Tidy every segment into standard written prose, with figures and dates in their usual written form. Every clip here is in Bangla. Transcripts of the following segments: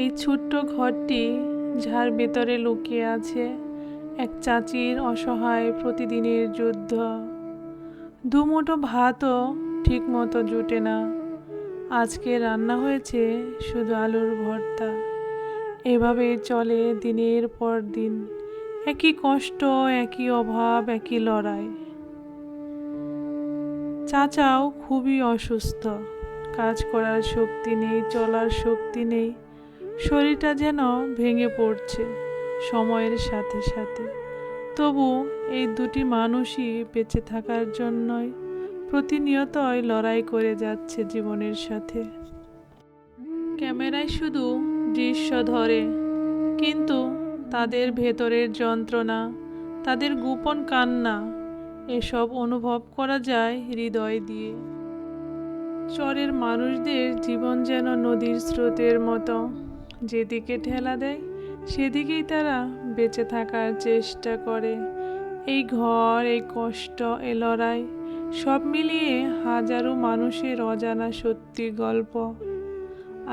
এই ছোট্ট ঘরটি যার ভেতরে লুকিয়ে আছে এক চাচির অসহায় প্রতিদিনের যুদ্ধ। দুমুঠো ভাতও ঠিক মতো জুটে না। আজকে রান্না হয়েছে শুধু আলুর ভর্তা। এভাবে চলে দিনের পর দিন, একই কষ্ট, একই অভাব, একই লড়াই। চাচাও খুবই অসুস্থ, কাজ করার শক্তি নেই, চলার শক্তি নেই, শরীরটা যেন ভেঙে পড়ছে সময়ের সাথে সাথে। তবু এই দুটি মানুষই বেঁচে থাকার জন্যই প্রতিনিয়তই লড়াই করে যাচ্ছে জীবনের সাথে। ক্যামেরায় শুধু দৃশ্য ধরে, কিন্তু তাদের ভেতরের যন্ত্রণা, তাদের গোপন কান্না, এসব অনুভব করা যায় হৃদয় দিয়ে। চরের মানুষদের জীবন যেন নদীর স্রোতের মতো, যেদিকে ঠেলা দেয় সেদিকেই তারা বেঁচে থাকার চেষ্টা করে। এই ঘর, এই কষ্ট, এই লড়াই, সব মিলিয়ে হাজারো মানুষের অজানা সত্যি গল্প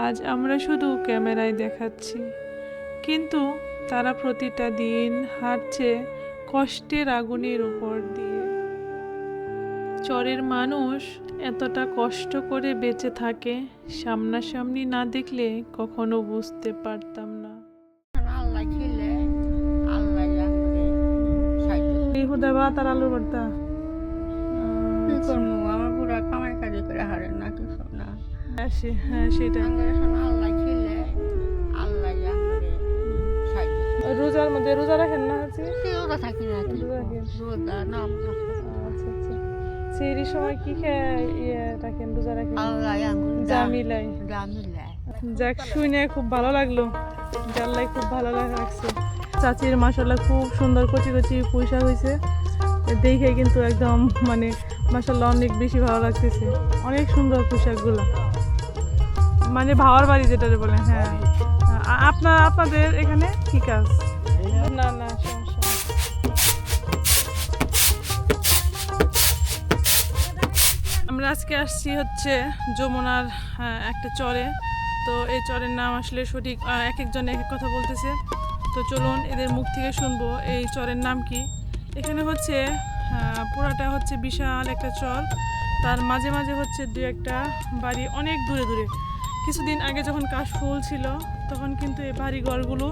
আজ আমরা শুধু ক্যামেরায় দেখাচ্ছি, কিন্তু তারা প্রতিটা দিন হাঁটছে কষ্টের আগুনের উপর দিয়ে। চরের মানুষ এতটা কষ্ট করে বেঁচে থাকে, সামনাসামনি না দেখলে কখনো বুঝতে পারতাম না। আল্লাহ ছিলে আল্লাহ আমাদের সাহায্য এই হুদা ভাত আর আলুর ভর্তা। কি করবো, আমার পুরা কামাই কাজে করে হারেন না কিছু না। হ্যাঁ, সেটা আমাদের এখন আল্লাহ ছিলে আল্লাহ আমাদের সাহায্য রোজার মধ্যে রোজা রাখেন না? আছে রোজা থাকি না কি রোজা রাখেন। রোজা নাম আচ্ছা আচ্ছা, সেই সময় কি খেয়ে রাখেন, রোজা রাখেন? আল্লাহ জামিলাই। জামিলাই যাক, শুনে খুব ভালো লাগলো, জানলাই খুব ভালো রাখছে। চাচির মাশাআল্লাহ খুব সুন্দর কচি কচি পুঁইশাক হয়েছে, দেখে কিন্তু একদম মানে মাশাআল্লাহ অনেক বেশি ভালো লাগতেছে। অনেক সুন্দর পুঁইশাকগুলো, মানে ভাওয়ার বাড়ি যেটা বলে। হ্যাঁ, আপনাদের এখানে কি কাজ? না না, সমস্যা নেই। আমরা আজকে আসছি হচ্ছে যমুনার একটা চরে। তো এই চরের নাম আসলে সঠিক এক একজন এক এক কথা বলতেছে। তো চলুন এদের মুখ থেকে শুনবো এই চরের নাম কি। এখানে হচ্ছে পুরাটা হচ্ছে বিশাল একটা চর, তার মাঝে মাঝে হচ্ছে দু একটা বাড়ি অনেক দূরে দূরে। কিছুদিন আগে যখন কাশফুল ছিল তখন কিন্তু এই বাড়ি ঘরগুলো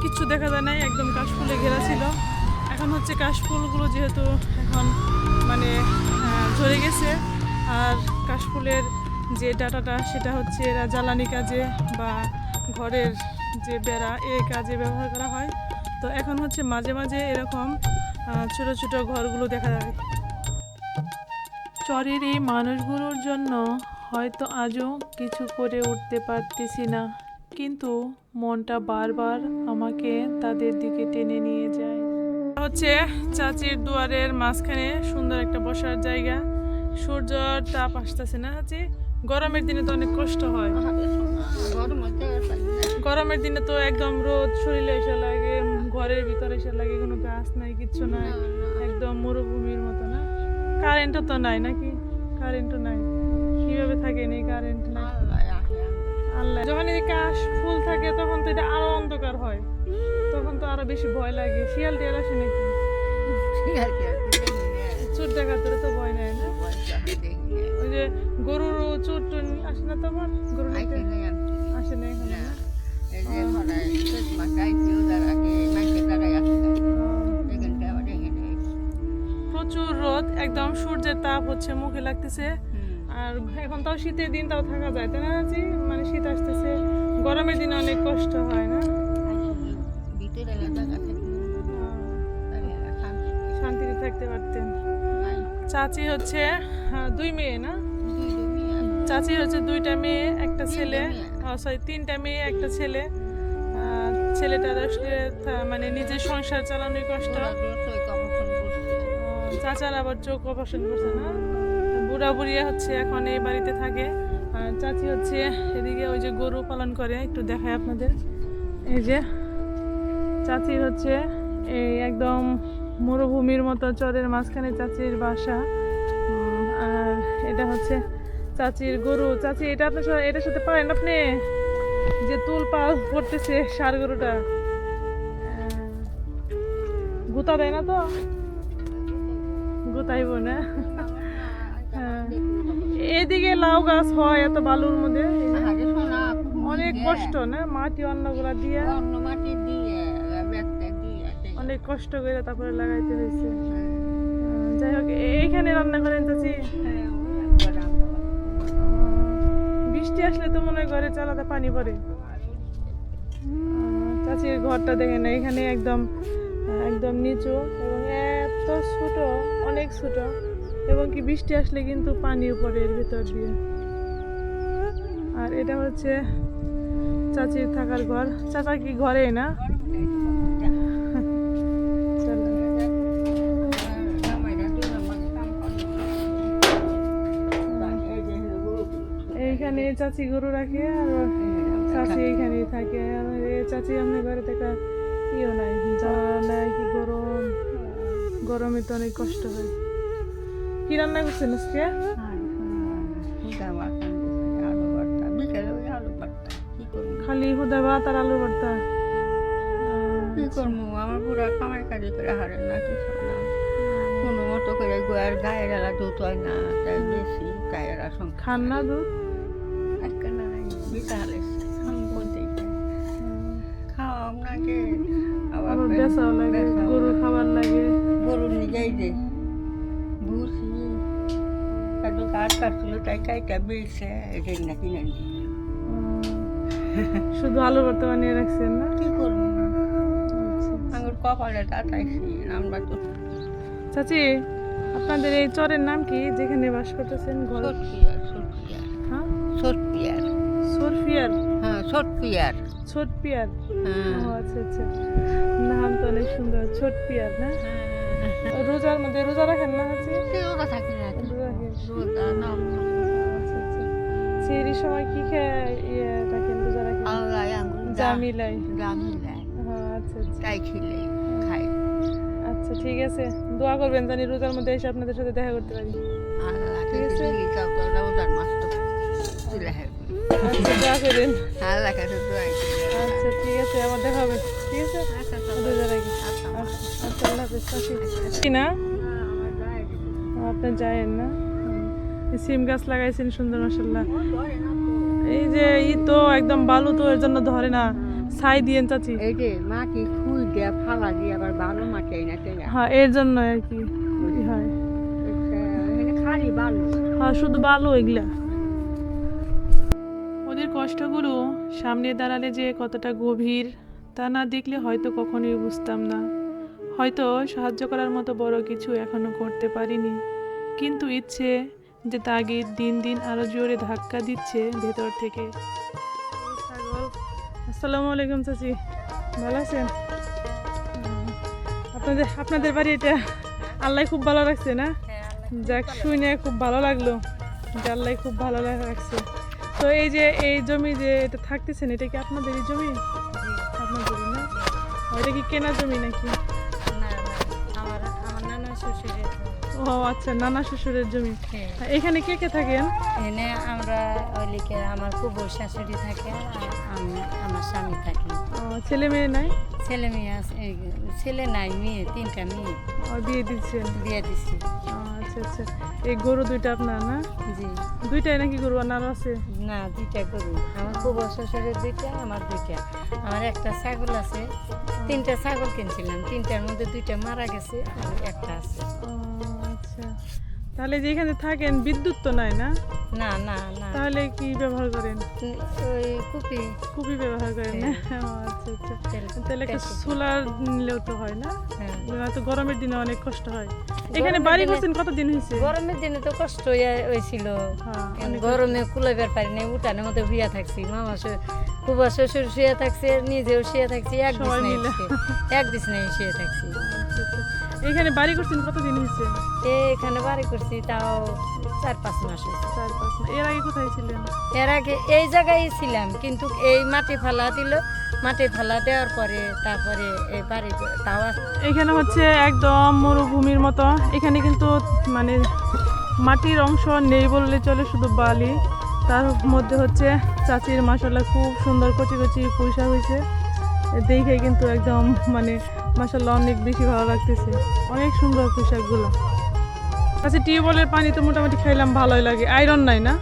কিচ্ছু দেখা যায় নাই, একদম কাশফুলে ঘেরা ছিল। এখন হচ্ছে কাশফুলগুলো যেহেতু এখন মানে ঝরে গেছে, আর কাশফুলের যে ডাটাটা সেটা হচ্ছে এরা জ্বালানি কাজে বা ঘরের যে বেড়া এই কাজে ব্যবহার করা হয়। তো এখন হচ্ছে মাঝে মাঝে এরকম ছোট ছোট ঘরগুলো দেখা যায়। চরের এই মানুষগুলোর জন্য হয়তো আজও কিছু করে উঠতে পারতেছি না, কিন্তু মনটা বারবার আমাকে তাদের দিকে টেনে নিয়ে যায়। হচ্ছে চাচির দুয়ারের মাঝখানে সুন্দর একটা বসার জায়গা। সূর্যর তাপ আসতেছে না চাচি? গরমের দিনে তো অনেক কষ্ট হয়। গরমের দিনে তো একদম রোদ শরীরে এসে লাগে, ঘরের ভিতরে এসে লাগে, কোনো গাছ নাই, কিচ্ছু নাই, একদম মরুভূমির মতো না? কারেন্টও তো নাই নাকি? কারেন্টও নাই, কিভাবে থাকে এই কারেন্ট নাই? আল্লাহ, যখন এই কাশ ফুল থাকে তখন তো এটা আরো অন্ধকার হয়, তখন তো আরো বেশি ভয় লাগে। শিয়াল টিয়াল আসে নাকি? চোর ডাকাতের তো ভয় নাই না? ওই যে গরুর চোর টোর আসে না তোমার? গরু আসে না এখন না? প্রচুর রোদ, একদম সূর্যের তাপ হচ্ছে মুখে লাগতেছে। আর এখন তাও শীতের দিন, তাও থাকা যায় তাই না জি? মানে শীত আসতেছে, গরমের দিনে অনেক কষ্ট হয় না? শান্তিতে থাকতে পারতেন। চাচি হচ্ছে দুই মেয়ে না? চাচি হচ্ছে দুইটা মেয়ে একটা ছেলে, সরি তিনটা মেয়ে একটা ছেলে। ছেলেটার আসলে মানে নিজের সংসার চালানোই কষ্ট। চাচার আবার চোখ অপারেশন করছে না? বুড়া বুড়িয়া হচ্ছে এখন এই বাড়িতে থাকে। আর চাচি হচ্ছে এদিকে ওই যে গরু পালন করে, একটু দেখায় আপনাদের। এই যে চাচির হচ্ছে এই একদম মরুভূমির মতো চরের মাঝখানে চাচির বাসা। আর এটা হচ্ছে চাচির গরু। চাচি এটা আপনার সাথে, এটার সাথে পারেন আপনি যে উলপাল করতেছে ষাঁড় গরুটা। গুতা দেয় না তো, গুতাইব না। হ্যাঁ। এদিকে লাউ গাছ হয় এত বালুর মধ্যে, আগে শোনা খুব অনেক নিজে। কষ্ট না, মাটি অন্যগুলা দিয়ে অন্য মাটি দিয়ে ব্যক্তি দিয়ে অনেক কষ্ট করে তারপরে লাগাইতে হয়েছে। যাই হোক, এইখানে রান্না করেন চাচি? বৃষ্টি আসলে তো মনে হয় ঘরে চালাতে পানি পড়ে। চাচির ঘরটা দেখেন, এখানে একদম একদম নিচু এবং এত ছোট, অনেক ছোট, এবং কি বৃষ্টি আসলে কিন্তু পানিও পড়ে এর ভিতর দিয়ে। আর এটা হচ্ছে চাচির থাকার ঘর। চাচা কি ঘরে না? চলো। এইখানে চাচি গরু রাখে আর চাচি এইখানেই থাকে। আর এই চাচি আমাদের ঘরে থেকে ইও নাই, জ্বালা নাই, কি গরম, গরমে তো অনেক কষ্ট হয়। কি রান্না করছেন আজকে? খালি হুদা ভাত আর আলু ভর্তা। কি করবো, আমার পুরা কামাই কাজে করে হারেন না কিছু না, কোনো মতো করে গোয়ার গায়ের এলা দুধ হয় না, তাই বেশি গায়ের সংখ্যা খান না দুধ? একটা নাই বিশালে আমি বলতেই খাওয়া আপনাকে আবার বেচাও লাগে, গরুর খাবার লাগে। গরু নিজেই যে ভুসি কাজু কাঠ কাটছিল তাই কাইটা বেড়ছে এটাই না কিনে নিয়ে শুধু আলু ভর্তা বানিয়ে রাখছেন না? কি করবো আচ্ছা। আমার কপালে তাতাইছি আমরা তো চাচি, আপনাদের এই চরের নাম কি যেখানে বাস করতেছেন? ঘর? ছোটপিয়ার ছোটপিয়ার হ্যাঁ, ছোটপিয়ার সরফিয়ার, হ্যাঁ ছোটপিয়ার ছোটপিয়ার। হ্যাঁ ও আচ্ছা আচ্ছা, নাম তো অনেক সুন্দর, ছোটপিয়ার না? রোজার মধ্যে রোজা রাখেন না চাচি? ওরা থাকে না রোজা রাখেন। রোজা না আচ্ছা আচ্ছা। সেহরির সময় কি খেয়ে রাখেন, রোজা রাখেন? আল্লাহ আঙ্গুল জামিলাই। জামিলাই হ্যাঁ আচ্ছা আচ্ছা। তাই খেলে খাই আচ্ছা ঠিক আছে, দোয়া করবেন জানি রোজার মধ্যে এসে আপনাদের সাথে দেখা করতে পারি। আল্লাহ ঠিক আছে। রোজার মাস তো তুলে আচ্ছা দোয়া করেন। আল্লাহ কাছে দোয়াই আচ্ছা ঠিক আছে, আবার দেখা হবে। ঠিক আছে, রোজার আগে। আচ্ছা আল্লাহ হাফেজ চাচি। কি না আপনার যায়েন না? সিম গাছ লাগাইছেন সুন্দর মাশাআল্লাহ। এই যে ই তো একদম বালু, তো এর জন্য ধরে না, ছাই দিয়েন চাচি। এই যে মাটি খুই দিয়ে ফালা দিয়ে আবার ভালো মাটি না তাই না হ্যাঁ এর জন্য আর কি ই হয়। খালি ভালো হ্যাঁ শুধু বালু এগুলা। ওদের কষ্টগুলো সামনে দাঁড়ালে যে কতটা গভীর তা না দেখলে হয়তো কখনোই বুঝতাম না। হয়তো সাহায্য করার মতো বড় কিছু এখনো করতে পারিনি, কিন্তু ইচ্ছে যে তাগিদ দিন দিন আরো জোরে ধাক্কা দিচ্ছে ভেতর থেকে। আসসালামু আলাইকুম চাচি, ভালো আছেন? আপনাদের বাড়ি এটা আল্লাহ খুব ভালো রাখছে না? যাক, শুনে খুব ভালো লাগলো যে আল্লাহ খুব ভালো রাখছে। তো এই যে এই জমি যে এটা থাকতেছেন, এটা কি আপনাদেরই জমি? আপনাদেরই না? এটা কি কেনা জমি নাকি? আমার নানা শ্বশুরের ও আচ্ছা, নানা শ্বশুরের জমি। এখানে কে কে থাকেন? এনে আমরা ওইদিকে আমার কুবুর শাশুড়ি থাকে আর আমার স্বামী থাকে। ছেলে মেয়ে নাই? ছেলে মেয়ে আছে, ছেলে নাই, মেয়ে তিনটা মেয়ে বিয়ে দিচ্ছেন? বিয়ে দিচ্ছি। আচ্ছা আচ্ছা। এই গরু দুইটা আপনার না? জি দুইটাই নাকি গরু আর আরো আছে? না, দুইটা গরু, আমার কুবুর শ্বশুরের দুইটা, আমার দুইটা। আমার একটা ছাগল আছে, তিনটা ছাগল কিনছিলাম, তিনটার মধ্যে দুইটা মারা গেছে আর একটা আছে। আচ্ছা, তাহলে যেখানে থাকেন বিদ্যুৎ তো নাই না? না না না, তাহলে কি ব্যবহার করেন? ওই কুপি খুবই ব্যবহার করেন না? আচ্ছা আচ্ছা। তাহলে একটা সোলার নিলেও তো হয় না? তো গরমের দিনে অনেক কষ্ট হয়। এখানে বাড়ি করছেন কতদিন হয়েছে? গরমের দিনে তো কষ্ট হয়েছিল, হ্যাঁ, গরমে কুলাইবার পারি না, উঠানের মধ্যে শুয়ে থাকছি, মামা কুবা শ্বশুর শুয়ে থাকছে, নিজেও শুয়ে থাকছি, এক বিছনায় শুয়ে থাকছি। আচ্ছা, আচ্ছা। এখানে বাড়ি করছেন কতদিন হয়েছে? এখানে বাড়ি করছি তাও 4-5 মাস হয়েছে। 4-5 মাস। এর আগে কোথায় ছিলেন? এর আগে এই জায়গায় ছিলাম, কিন্তু এই মাটি ফালা দিল, মাটি ফালা দেওয়ার পরে তারপরে এই বাড়ি তাও এখানে হচ্ছে একদম মরুভূমির মতো। এখানে কিন্তু মানে মাটির অংশ নেই বললে চলে, শুধু বালি। তার মধ্যে হচ্ছে চাচির মাশাল্লাহ খুব সুন্দর কচি কচি পুঁই শাক হয়েছে। দেখে কিন্তু একদম মানে মাশাল্লাহ অনেক বেশি ভালো লাগতেছে, অনেক সুন্দর পুঁই শাকগুলো। আচ্ছা, টিউবওয়েলের পানি তো মোটামুটি খাইলাম, ভালোই লাগে, আয়রন নাই না,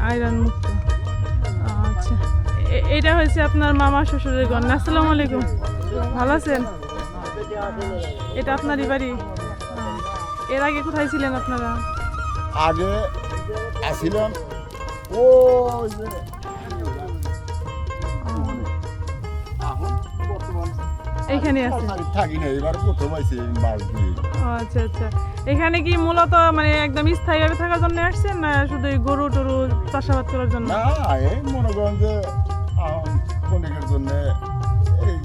আয়রন মুক্ত। আচ্ছা, এটা হয়েছে আপনার মামা শ্বশুরের ঘর। আসসালামু আলাইকুম, ভালো আছেন? এটা আপনারই বাড়ি? এর আগে কোথায় ছিলেন আপনারা? আগে আসিলাম ও এইখানে আছে? থাকি না, এবার প্রথম আইছি মাস দিয়ে। আচ্ছা আচ্ছা, এখানে কি মূলত মানে একদম স্থায়ীভাবে থাকার জন্য আসছেন, না শুধু এই গরু টরু চাষাবাদ করার জন্য? না, এই মনে করেন যে ক্ষণিকের জন্য এই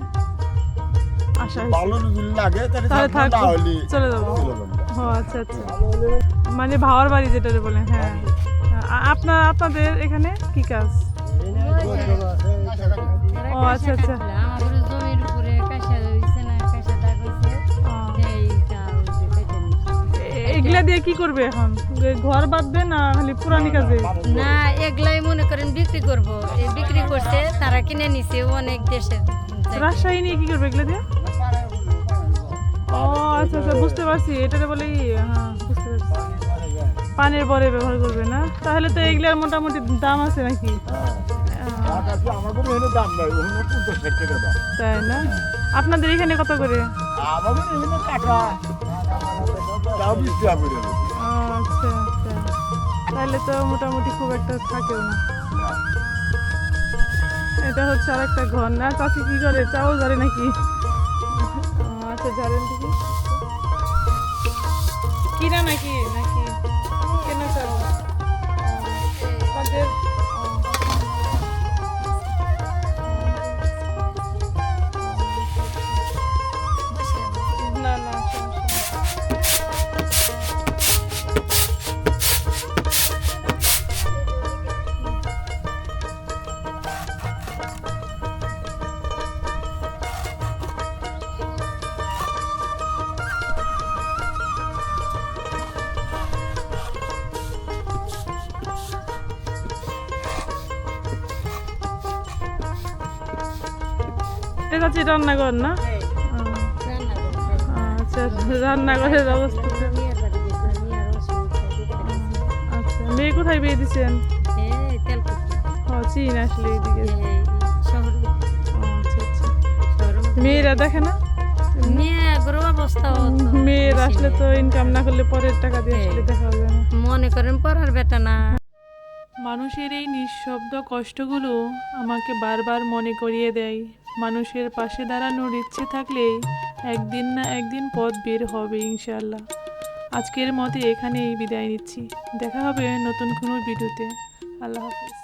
আশা ভালো যদি লাগে তাহলে তাহলে থাকবো, না থাকবো, হলে চলে যাবো। চলে যাবো। ও আচ্ছা আচ্ছা, মানে ভাওয়ার বাড়ি যেটা বলে। হ্যাঁ, আপনাদের এখানে কি কাজ? ও আচ্ছা আচ্ছা, আমার জমির উপরে কাঁসা হইছে না, কাঁসা দাগ হইছে, ও, এইটা ওই যে কেটে নিছে। এগুলা দিয়ে কি করবে এখন? ঘর বাঁধবে না খালি পুরানি কাজে? না, এগুলাই মনে করেন বিক্রি করব। এই বিক্রি করছে, তারা কিনে নিছে অনেক দেশে। রাজশাহী নিয়ে কি করবে এগুলা দিয়ে? ও আচ্ছা আচ্ছা, বুঝতে পারছি, এটাতে বলে হ্যাঁ বুঝতে পারছি, পানের পরে ব্যবহার করবে না? তাহলে তো এগুলার মোটামুটি দাম আছে নাকি? আমার কোনো এখানে দাম নাই, ওখানে 50-60 টাকা দাম। তাই না? আপনাদের এখানে কত করে? আমাদের এখানে কাটা তাও 20 টাকা করে দেবে। ও আচ্ছা আচ্ছা, তাহলে তো মোটামুটি খুব একটা থাকেও না। এটা হচ্ছে আর একটা ঘর না? চাচি কি করে, চাও ঝাড়ে নাকি? ও আচ্ছা, ঝাড়েন দেখি। কিনা নাকি নাকি কেনা চাও? তাদের না না, সমস্যা নেই। এটা হচ্ছে রান্নাঘর না? আচ্ছা, রান্নাঘরের অবস্থা। আচ্ছা, মেয়ে কোথায় বিয়ে দিচ্ছেন? ও চীন আসলে এইদিকে। ও আচ্ছা আচ্ছা, মেয়েরা দেখে না? মেয়ের আসলে তো ইনকাম না করলে পরের টাকা দিয়ে আসলে দেখা যাবে না। মনে করেন পড়ার বেটা না। মানুষের এই নিঃশব্দ কষ্টগুলো আমাকে বারবার মনে করিয়ে দেয়, মানুষের পাশে দাঁড়ানোর ইচ্ছে থাকলে একদিন না একদিন পথ বের হবে ইনশাআল্লাহ। আজকের মতে এখানেই বিদায় নিচ্ছি, দেখা হবে নতুন কোনো ভিডিওতে। আল্লাহ হাফেজ।